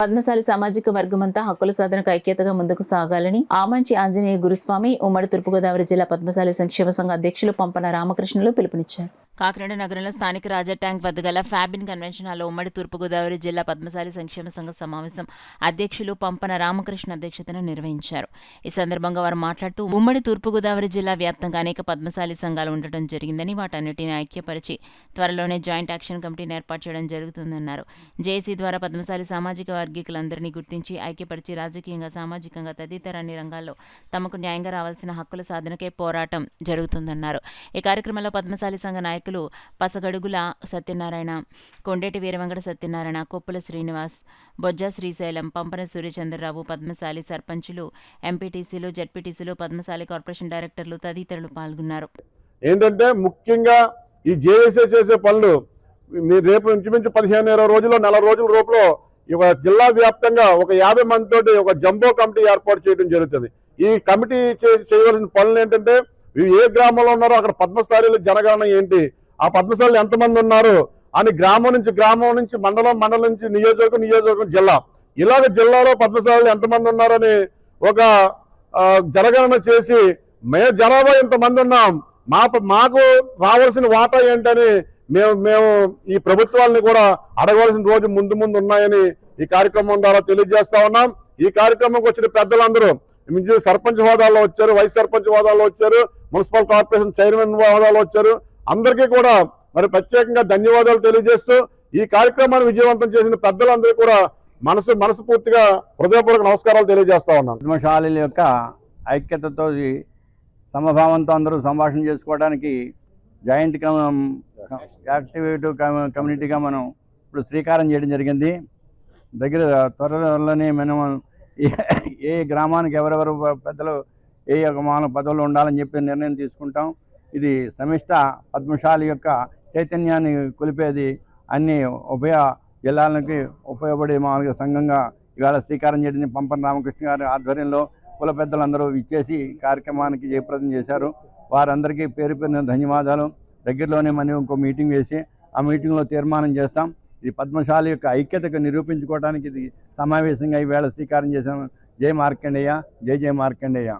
పద్మశాలి సామాజిక వర్గమంతా హక్కుల సాధనకు ఐక్యతగా ముందుకు సాగాలని ఆమంచి ఆంజనేయ గురుస్వామి ఉమ్మడి తూర్పుగోదావరి జిల్లా పద్మశాలి సంక్షేమ సంఘ అధ్యక్షులు పంపన రామకృష్ణులు పిలుపునిచ్చారు. కాకినాడ నగరంలో స్థానిక రాజా ట్యాంక్ వద్ద గల ఫ్యాబిన్ కన్వెన్షన్ హాల్లో ఉమ్మడి తూర్పుగోదావరి జిల్లా పద్మశాలి సంక్షేమ సంఘ సమావేశం అధ్యక్షులు పంపన రామకృష్ణ అధ్యక్షతన నిర్వహించారు. ఈ సందర్భంగా వారు మాట్లాడుతూ ఉమ్మడి తూర్పుగోదావరి జిల్లా వ్యాప్తంగా అనేక పద్మశాలి సంఘాలు ఉండటం జరిగిందని వాటన్నిటిని ఐక్యపరిచి త్వరలోనే జాయింట్ యాక్షన్ కమిటీని ఏర్పాటు చేయడం జరుగుతుందన్నారు. జేఏసీ ద్వారా పద్మశాలి సామాజిక వర్గీకులందరినీ గుర్తించి ఐక్యపరిచి రాజకీయంగా సామాజికంగా తదితర అన్ని రంగాల్లో తమకు న్యాయంగా రావాల్సిన హక్కుల సాధనకే పోరాటం జరుగుతుందన్నారు. ఈ కార్యక్రమంలో పద్మశాలి సంఘ నాయకులు పసగడుగుల సత్యనారాయణ, కొండేటి వీరవెంకట సత్యనారాయణ, కొప్పుల శ్రీనివాస్, బొజ్జ శ్రీశైలం, పంపన సూర్యచంద్రరావు, పద్మశాలి సర్పంచులు, ఎంపీటీసీలు, జెడ్పీటీసీలు, పద్మశాలి కార్పొరేషన్ డైరెక్టర్లు తదితరులు పాల్గొన్నారు. ఏంటంటే ముఖ్యంగా ఈ జేఏసీ చేసే పనులు మీరు రేపు ఇంచుమించు 15-20 రోజుల్లో నెల రోజుల రూపంలో ఒక జిల్లా వ్యాప్తంగా ఒక 50 మందితోటి ఒక జంబో కమిటీ ఏర్పాటు చేయడం జరుగుతుంది. ఈ కమిటీ చేయవలసిన పనులు ఏంటంటే ఏ గ్రామంలో ఉన్నారో అక్కడ పద్మశాలీల జనగణన ఏంటి, ఆ పద్మశాలీలు ఎంతమంది ఉన్నారు అని గ్రామం నుంచి మండలం నుంచి నియోజకవర్గం జిల్లా, ఇలాగ జిల్లాలో పద్మశాలీలు ఎంతమంది ఉన్నారని ఒక జనగణన చేసి జనాభా ఇంతమంది ఉన్నాం, మాకు రావాల్సిన వాటా ఏంటని మేము ఈ ప్రభుత్వాలని కూడా అడగవలసిన రోజు ముందు ఉన్నాయని ఈ కార్యక్రమం ద్వారా తెలియజేస్తా ఉన్నాం. ఈ కార్యక్రమంకి వచ్చిన పెద్దలందరూ సర్పంచ్ హోదాలో వచ్చారు, వైస్ సర్పంచ్ హోదాలో వచ్చారు, మున్సిపల్ కార్పొరేషన్ చైర్మన్ హోదాలో వచ్చారు. అందరికీ కూడా మరి ప్రత్యేకంగా ధన్యవాదాలు తెలియజేస్తూ ఈ కార్యక్రమాన్ని విజయవంతం చేసిన పెద్దలందరూ కూడా మనస్ఫూర్తిగా హృదయపూర్వక నమస్కారాలు తెలియజేస్తా ఉన్నాను. పద్మశాలీల యొక్క ఐక్యతతో సమభావంతో అందరూ సంభాషణ చేసుకోవడానికి జాయింట్ యాక్టివేటివ్ కమ్యూనిటీగా మనం ఇప్పుడు శ్రీకారం చేయడం జరిగింది. త్వరలోనే మనం ఏ గ్రామానికి ఎవరెవరు పెద్దలు ఏ మాన పదవులు ఉండాలని చెప్పి నిర్ణయం తీసుకుంటాం. ఇది సమిష్ట పద్మశాలి యొక్క చైతన్యాన్ని కొలిపేది, అన్ని ఉభయ జిల్లాలకి ఉపయోగపడే మామూలుగా సంఘంగా ఇవాళ శ్రీకారం చేయడం పంపన రామకృష్ణ గారి ఆధ్వర్యంలో కుల పెద్దలందరూ ఇచ్చేసి కార్యక్రమానికి జయప్రదం చేశారు. వారందరికీ పేరు పేరున ధన్యవాదాలు. దగ్గరలోనే మనం ఇంకో మీటింగ్ వేసి ఆ మీటింగ్లో తీర్మానం చేస్తాం. ఇది పద్మశాలి యొక్క ఐక్యతకు నిరూపించుకోవడానికి ఇది సమావేశంగా ఈవేళ శ్రీకారం చేశాం. జై మార్కండేయ, జై మార్కండేయ.